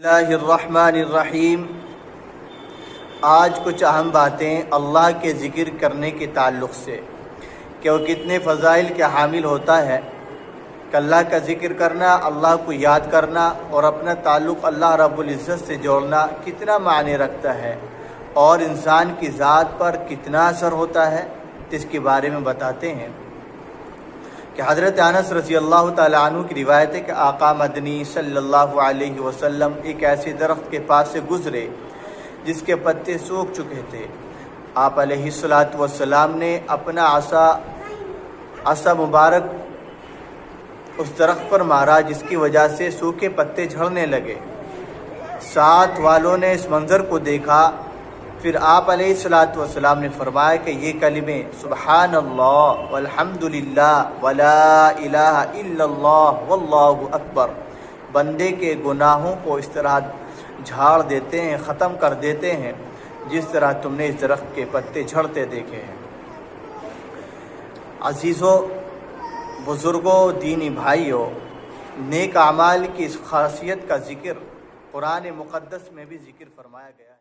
اللہ الرحمن الرحیم۔ آج کچھ اہم باتیں اللہ کے ذکر کرنے کے تعلق سے کہ وہ کتنے فضائل کے حامل ہوتا ہے کہ اللہ کا ذکر کرنا، اللہ کو یاد کرنا اور اپنا تعلق اللہ رب العزت سے جوڑنا کتنا معنی رکھتا ہے اور انسان کی ذات پر کتنا اثر ہوتا ہے، اس کے بارے میں بتاتے ہیں کہ حضرت انس رضی اللہ تعالیٰ عنہ کی روایت ہے کہ آقا مدنی صلی اللہ علیہ وسلم ایک ایسے درخت کے پاس سے گزرے جس کے پتے سوکھ چکے تھے۔ آپ علیہ الصلاۃ والسلام نے اپنا عصا مبارک اس درخت پر مارا، جس کی وجہ سے سوکھے پتے جھڑنے لگے۔ ساتھ والوں نے اس منظر کو دیکھا، پھر آپ علیہ الصلاۃ والسلام نے فرمایا کہ یہ کلمے سبحان اللہ والحمد للہ ولا الہ الا اللہ واللہ اکبر بندے کے گناہوں کو اس طرح جھاڑ دیتے ہیں، ختم کر دیتے ہیں جس طرح تم نے اس درخت کے پتے جھڑتے دیکھے ہیں۔ عزیزو، بزرگوں، دینی بھائیوں، نیک اعمال کی اس خاصیت کا ذکر قرآن مقدس میں بھی ذکر فرمایا گیا ہے۔